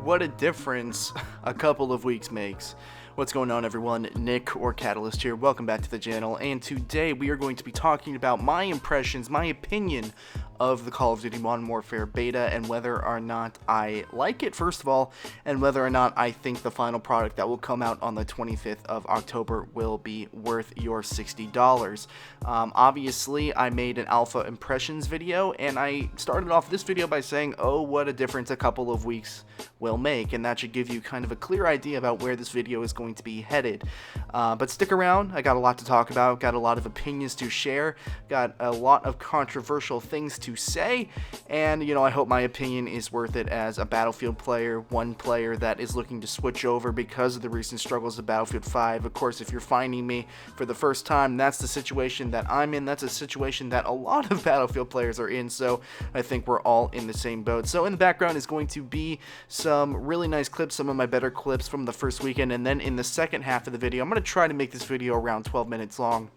what a difference a couple of weeks makes. What's going on, everyone? Nick or Catalyst here. Welcome back to the channel, and today we are going to be talking about my impressions, my opinion of the Call of Duty Modern Warfare beta and whether or not I like it, first of all, and whether or not I think the final product that will come out on the 25th of October will be worth your $60. Obviously, I made an alpha impressions video, and I started off this video by saying, oh, what a difference a couple of weeks will make, and that should give you kind of a clear idea about where this video is going to be headed. But stick around, I got a lot to talk about, got a lot of opinions to share, got a lot of controversial things to say, and I hope my opinion is worth it as a Battlefield player, one player that is looking to switch over because of the recent struggles of Battlefield 5. Of course, if you're finding me for the first time, that's the situation that I'm in. That's a situation that a lot of Battlefield players are in, so I think we're all in the same boat. So in the background is going to be some really nice clips, some of my better clips from the first weekend, and then in the second half of the video, I'm going to try to make this video around 12 minutes long.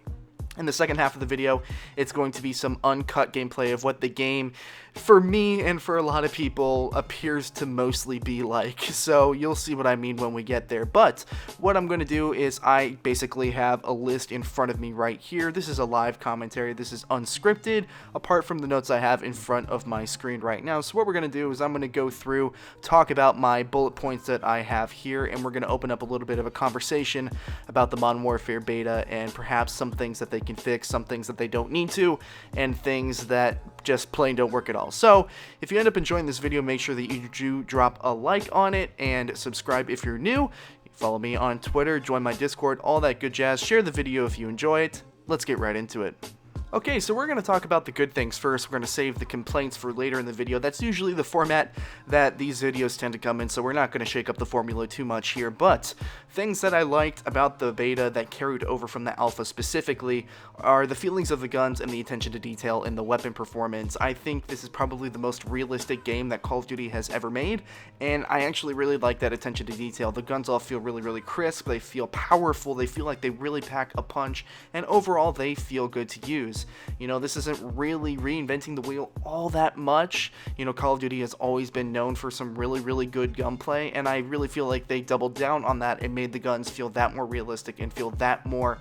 In the second half of the video, it's going to be some uncut gameplay of what the game, for me and for a lot of people, appears to mostly be like. So you'll see what I mean when we get there. But what I'm going to do is I basically have a list in front of me right here. This is a live commentary. This is unscripted, apart from the notes I have in front of my screen right now. So what we're going to do is I'm going to go through, talk about my bullet points that I have here, and we're going to open up a little bit of a conversation about the Modern Warfare beta and perhaps some things that they can fix, some things that they don't need to, and things that just plain don't work at all. So if you end up enjoying this video, make sure that you do drop a like on it and subscribe if you're new. Follow me on Twitter, join my Discord, all that good jazz. Share the video if you enjoy it. Let's get right into it. Okay, so we're going to talk about the good things first. We're going to save the complaints for later in the video. That's usually the format that these videos tend to come in, so we're not going to shake up the formula too much here. But things that I liked about the beta that carried over from the alpha specifically are the feelings of the guns and the attention to detail in the weapon performance. I think this is probably the most realistic game that Call of Duty has ever made, and I actually really like that attention to detail. The guns all feel really, really crisp. They feel powerful. They feel like they really pack a punch, and overall they feel good to use. This isn't really reinventing the wheel all that much. Call of Duty has always been known for some really, really good gunplay, and I really feel like they doubled down on that and made the guns feel that more realistic and feel that more,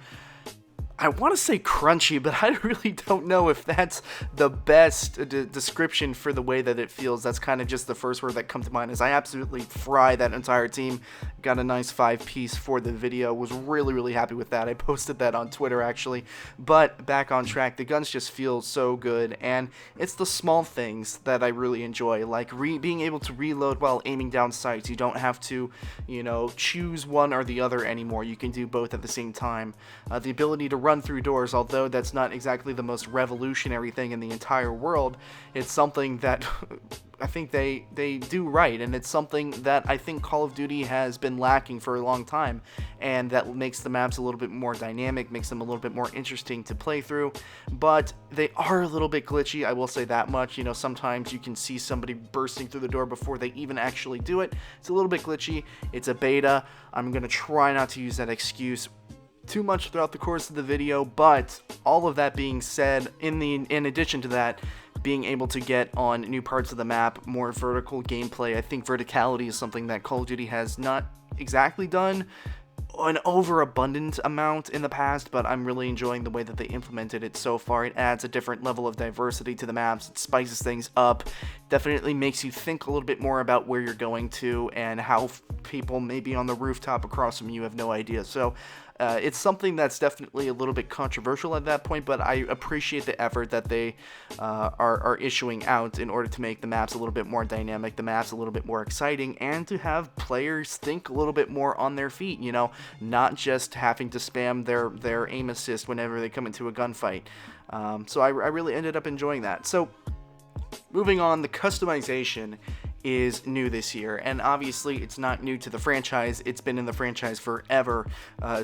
I want to say crunchy, but I really don't know if that's the best description for the way that it feels. That's kind of just the first word that comes to mind, is I absolutely fry that entire team. Got a nice 5-piece for the video. Was really, really happy with that. I posted that on Twitter, actually. But back on track, the guns just feel so good, and it's the small things that I really enjoy, like being able to reload while aiming down sights. You don't have to, choose one or the other anymore. You can do both at the same time. The ability to run through doors, although that's not exactly the most revolutionary thing in the entire world, it's something that I think they do right, and it's something that I think Call of Duty has been lacking for a long time, and that makes the maps a little bit more dynamic, makes them a little bit more interesting to play through. But they are a little bit glitchy, I will say that much. Sometimes you can see somebody bursting through the door before they even actually do it. It's a little bit glitchy. It's a beta. I'm gonna try not to use that excuse too much throughout the course of the video, but all of that being said, in addition to that, being able to get on new parts of the map, more vertical gameplay. I think verticality is something that Call of Duty has not exactly done an overabundant amount in the past, but I'm really enjoying the way that they implemented it so far. It adds a different level of diversity to the maps. It spices things up. Definitely makes you think a little bit more about where you're going to and how people may be on the rooftop across from you have no idea. So it's something that's definitely a little bit controversial at that point, but I appreciate the effort that they are issuing out in order to make the maps a little bit more dynamic, the maps a little bit more exciting, and to have players think a little bit more on their feet, not just having to spam their aim assist whenever they come into a gunfight. So I really ended up enjoying that. So moving on, the customization is new this year, and obviously it's not new to the franchise. It's been in the franchise forever,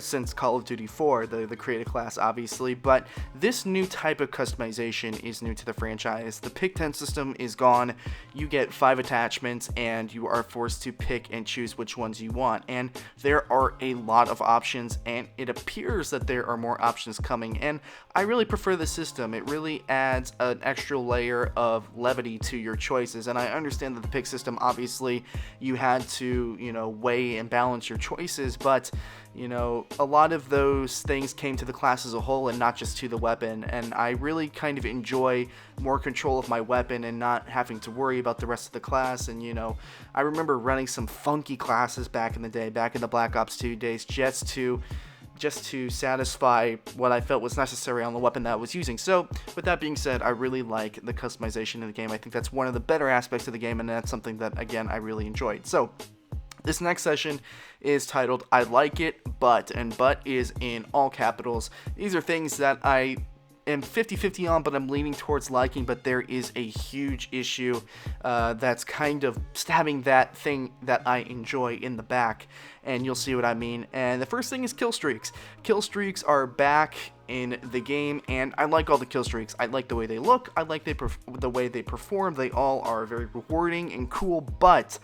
since Call of Duty 4, the creative class, obviously, but this new type of customization is new to the franchise. The pick 10 system is gone. You get 5 attachments and you are forced to pick and choose which ones you want, and there are a lot of options, and it appears that there are more options coming, and I really prefer the system. It really adds an extra layer of levity to your choices, and I understand that the pick pick system, obviously you had to, weigh and balance your choices, but a lot of those things came to the class as a whole and not just to the weapon, and I really kind of enjoy more control of my weapon and not having to worry about the rest of the class. And I remember running some funky classes back in the day, back in the Black Ops 2 days, just to satisfy what I felt was necessary on the weapon that I was using. So with that being said, I really like the customization in the game. I think that's one of the better aspects of the game, and that's something that, again, I really enjoyed. So this next session is titled I Like It, But, and but is in all capitals. These are things that I am 50-50 on, but I'm leaning towards liking, but there is a huge issue that's kind of stabbing that thing that I enjoy in the back, and you'll see what I mean. And the first thing is kill streaks. Kill streaks are back in the game, and I like all the kill streaks. I like the way they look, I like the way they perform. They all are very rewarding and cool, but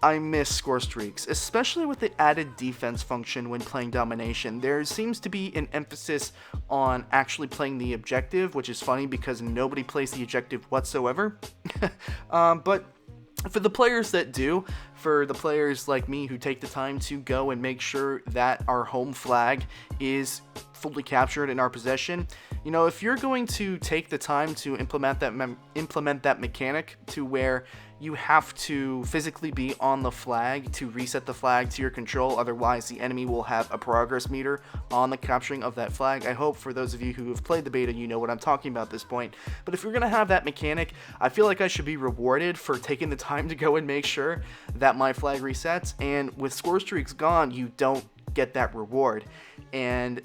I miss score streaks, especially with the added defense function when playing domination. There seems to be an emphasis on actually playing the objective, which is funny because nobody plays the objective whatsoever. But for the players that do, for the players like me who take the time to go and make sure that our home flag is fully captured in our possession, if you're going to take the time to implement that mechanic to where you have to physically be on the flag to reset the flag to your control, otherwise the enemy will have a progress meter on the capturing of that flag. I hope for those of you who have played the beta, you know what I'm talking about at this point. But if you're going to have that mechanic, I feel like I should be rewarded for taking the time to go and make sure that my flag resets, and with score streaks gone, you don't get that reward. And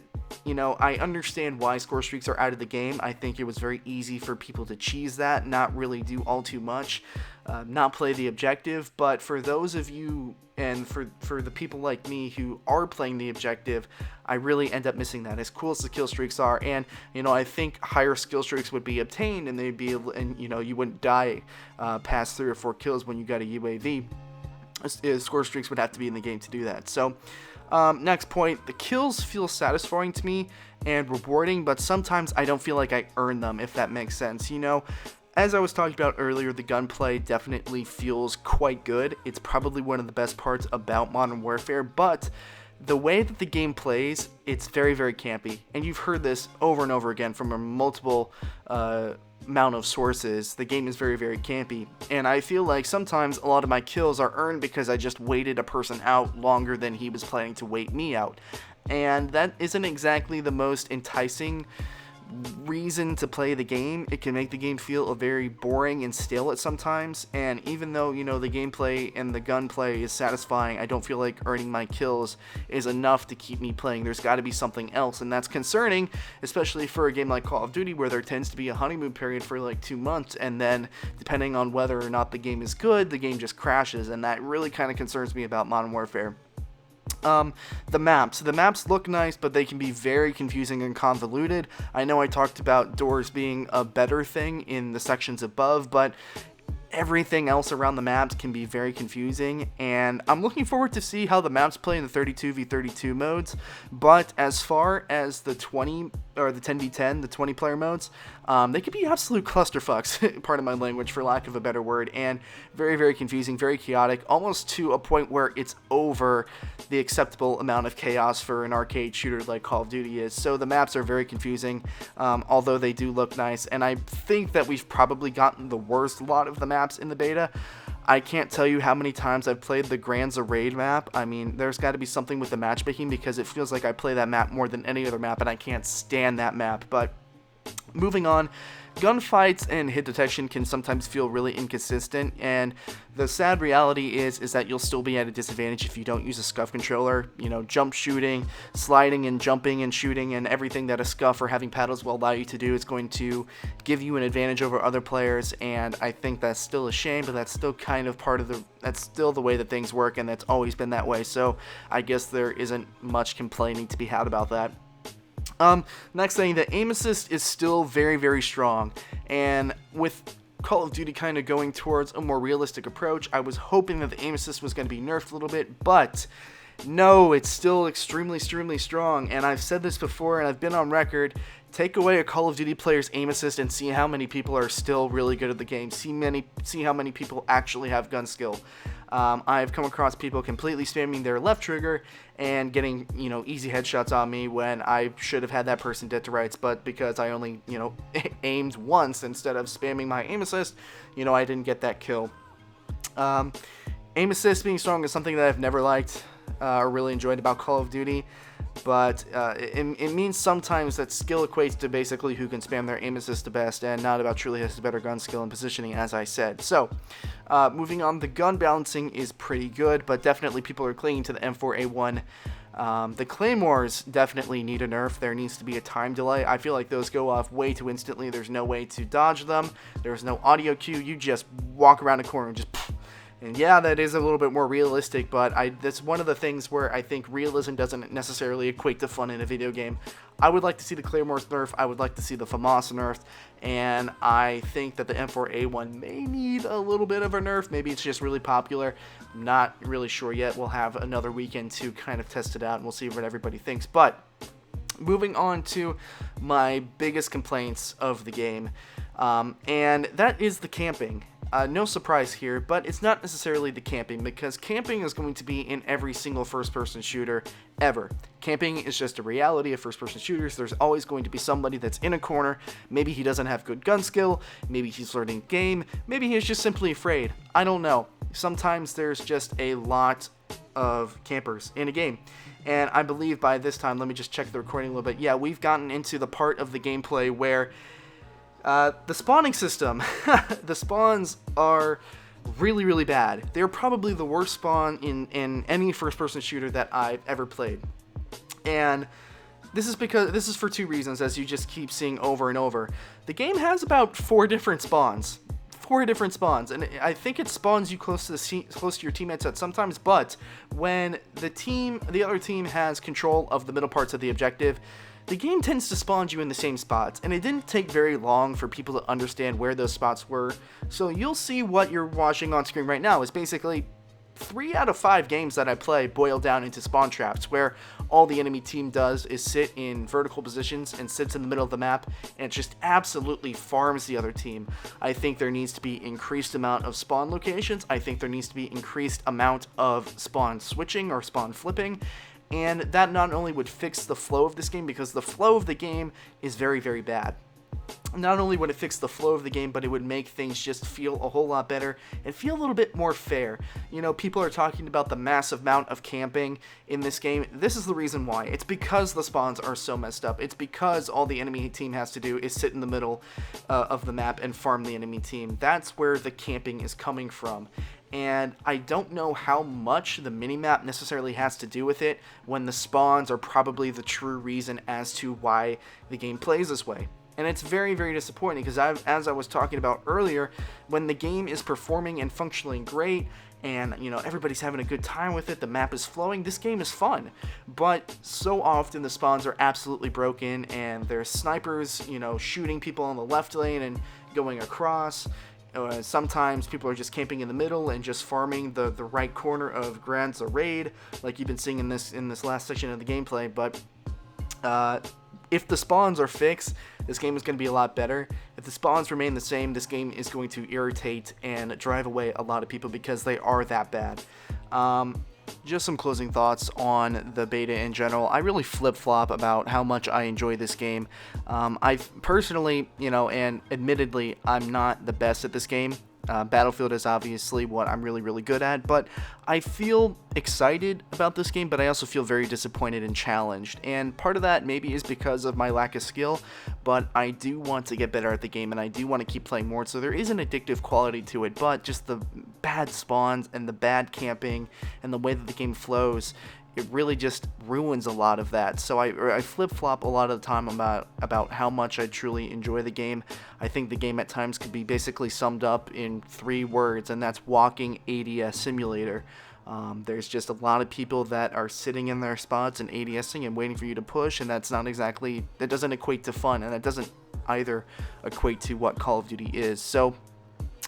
I understand why score streaks are out of the game. I think it was very easy for people to cheese that, not really do all too much, not play the objective. But for those of you and for the people like me who are playing the objective, I really end up missing that. As cool as the kill streaks are, and I think higher skill streaks would be obtained, and they'd be able, and you wouldn't die past 3 or 4 kills when you got a UAV. Score streaks would have to be in the game to do that. So next point, the kills feel satisfying to me and rewarding, but sometimes I don't feel like I earn them, if that makes sense. As I was talking about earlier, the gunplay definitely feels quite good. It's probably one of the best parts about Modern Warfare, but the way that the game plays, it's very, very campy. And you've heard this over and over again from a multiple amount of sources. The game is very, very campy, and I feel like sometimes a lot of my kills are earned because I just waited a person out longer than he was planning to wait me out, and that isn't exactly the most enticing reason to play the game. It can make the game feel very boring and stale at sometimes, and even though the gameplay and the gunplay is satisfying, I don't feel like earning my kills is enough to keep me playing. There's got to be something else, and that's concerning, especially for a game like Call of Duty, where there tends to be a honeymoon period for like 2 months, and then depending on whether or not the game is good, the game just crashes, and that really kind of concerns me about Modern Warfare. The maps look nice, but they can be very confusing and convoluted. I know I talked about doors being a better thing in the sections above, but everything else around the maps can be very confusing, and I'm looking forward to see how the maps play in the 32v32 modes. But as far as the 20 or the 10v10, the 20 player modes, they could be absolute clusterfucks, pardon my language for lack of a better word, and very, very confusing, very chaotic, almost to a point where it's over the acceptable amount of chaos for an arcade shooter like Call of Duty is. So the maps are very confusing, although they do look nice, and I think that we've probably gotten the worst lot of the maps in the beta. I can't tell you how many times I've played the Granza Raid map. I mean, there's got to be something with the matchmaking, because it feels like I play that map more than any other map, and I can't stand that map. But moving on, gunfights and hit detection can sometimes feel really inconsistent, and the sad reality is that you'll still be at a disadvantage if you don't use a scuff controller. Jump shooting, sliding and jumping and shooting, and everything that a scuff or having paddles will allow you to do is going to give you an advantage over other players, and I think that's still a shame, but that's still kind of that's still the way that things work, and that's always been that way, so I guess there isn't much complaining to be had about that. Next thing, the aim assist is still very, very strong, and with Call of Duty kind of going towards a more realistic approach, I was hoping that the aim assist was going to be nerfed a little bit, but No, it's still extremely, extremely strong, and I've said this before, and I've been on record. Take away a Call of Duty player's aim assist and see how many people are still really good at the game. See how many people actually have gun skill. I've come across people completely spamming their left trigger and getting, easy headshots on me when I should have had that person dead to rights, but because I only, aimed once instead of spamming my aim assist, I didn't get that kill. Aim assist being strong is something that I've never liked or really enjoyed about Call of Duty, but it means sometimes that skill equates to basically who can spam their aim assist the best, and not about truly has the better gun skill and positioning, as I said. So, moving on, the gun balancing is pretty good, but definitely people are clinging to the M4A1. The Claymores definitely need a nerf. There needs to be a time delay. I feel like those go off way too instantly. There's no way to dodge them. There's no audio cue. You just walk around a corner and just... And yeah, that is a little bit more realistic, but that's one of the things where I think realism doesn't necessarily equate to fun in a video game. I would like to see the Claymores nerfed, I would like to see the FAMAS nerfed, and I think that the M4A1 may need a little bit of a nerf. Maybe it's just really popular. I'm not really sure yet. We'll have another weekend to kind of test it out, and we'll see what everybody thinks. But moving on to my biggest complaints of the game, and that is the camping. No surprise here, but it's not necessarily the camping, because camping is going to be in every single first-person shooter ever. Camping is just a reality of first-person shooters. There's always going to be somebody that's in a corner. Maybe he doesn't have good gun skill, maybe he's learning game, maybe he's just simply afraid. I don't know. Sometimes there's just a lot of campers in a game. And I believe by this time, let me just check the recording a little bit. Yeah, we've gotten into the part of the gameplay where the spawning system, the spawns are really, really bad. They're probably the worst spawn in any first-person shooter that I've ever played. And this is for two reasons, as you just keep seeing over and over. The game has about 4 different spawns. 4 different spawns, and I think it spawns you close to your teammates at sometimes, but when the other team has control of the middle parts of the objective, the game tends to spawn you in the same spots, and it didn't take very long for people to understand where those spots were. So you'll see what you're watching on screen right now is basically 3 out of 5 games that I play boil down into spawn traps, where all the enemy team does is sit in vertical positions and sits in the middle of the map, and it just absolutely farms the other team. I think there needs to be increased amount of spawn locations. I think there needs to be increased amount of spawn switching or spawn flipping. And that not only would fix the flow of this game, because the flow of the game is very, very bad. Not only would it fix the flow of the game, but it would make things just feel a whole lot better and feel a little bit more fair. People are talking about the massive amount of camping in this game. This is the reason why. It's because the spawns are so messed up. It's because all the enemy team has to do is sit in the middle of the map and farm the enemy team. That's where the camping is coming from. And I don't know how much the minimap necessarily has to do with it, when the spawns are probably the true reason as to why the game plays this way. And it's very, very disappointing, because as I was talking about earlier, when the game is performing and functioning great, and everybody's having a good time with it, the map is flowing, this game is fun. But so often the spawns are absolutely broken, and there's snipers, shooting people on the left lane and going across. Sometimes people are just camping in the middle and just farming the right corner of Grand's Raid, like you've been seeing in this last section of the gameplay. But if the spawns are fixed, this game is going to be a lot better. If the spawns remain the same, this game is going to irritate and drive away a lot of people, because they are that bad. Just some closing thoughts on the beta in general. I really flip-flop about how much I enjoy this game. I've personally, and admittedly, I'm not the best at this game. Battlefield is obviously what I'm really, really good at, but I feel excited about this game, but I also feel very disappointed and challenged, and part of that maybe is because of my lack of skill, but I do want to get better at the game, and I do want to keep playing more, so there is an addictive quality to it, but just the bad spawns and the bad camping and the way that the game flows, it really just ruins a lot of that. So I flip-flop a lot of the time about how much I truly enjoy the game. I think the game at times could be basically summed up in 3 words, and that's walking ADS simulator. There's just a lot of people that are sitting in their spots and ADSing and waiting for you to push, and that doesn't equate to fun, and it doesn't either equate to what Call of Duty is. So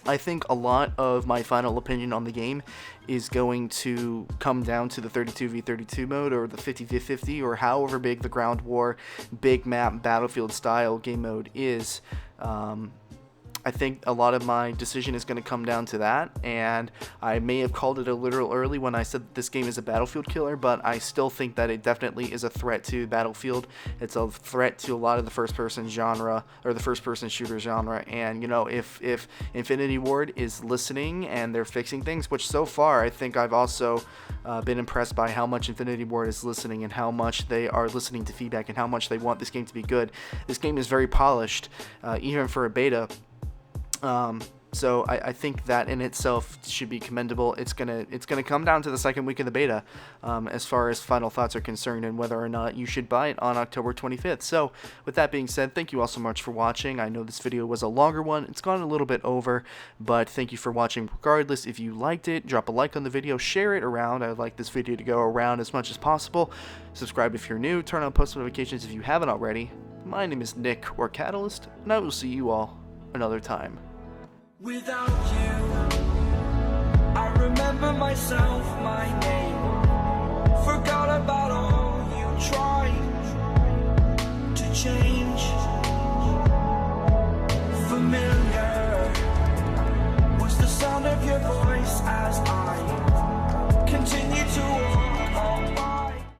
I think a lot of my final opinion on the game is going to come down to the 32v32 mode, or the 50v50, or however big the ground war, big map, battlefield style game mode is. I think a lot of my decision is going to come down to that, and I may have called it a little early when I said that this game is a Battlefield killer, but I still think that it definitely is a threat to Battlefield. It's a threat to a lot of the first-person genre, or the first-person shooter genre, and, you know, if Infinity Ward is listening and they're fixing things, which so far I think I've also been impressed by how much Infinity Ward is listening and how much they are listening to feedback and how much they want this game to be good. This game is very polished, even for a beta. So I think that in itself should be commendable. It's gonna come down to the second week of the beta, as far as final thoughts are concerned, and whether or not you should buy it on October 25th. So with that being said, thank you all so much for watching. I know this video was a longer one. It's gone a little bit over, but thank you for watching regardless. If you liked it, drop a like on the video, share it around. I would like this video to go around as much as possible. Subscribe if you're new, turn on post notifications if you haven't already. My name is Nick, or Catalyst, and I will see you all another time. Without you, I remember myself, my name.